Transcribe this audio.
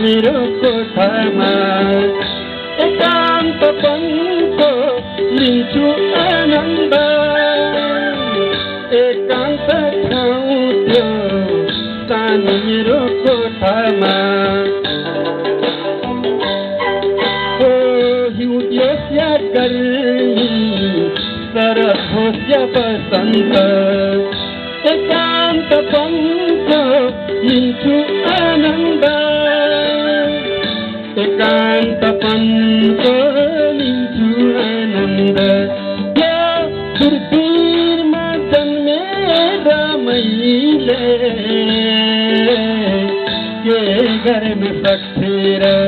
मेरो कोठामा एकान्तपनको लिन्छु आनन्द एकान्त ठाउँ थियो सानो मेरो कोठामा हो हिउँदोस्या गर्मी शरद होस्या बसन्त एकान्तपनको लिन्छु आनन्द एकान्तपनको लिन्छु आनन्द सुर्खीरमा जन्मेर मैले के गर्न सक्थे र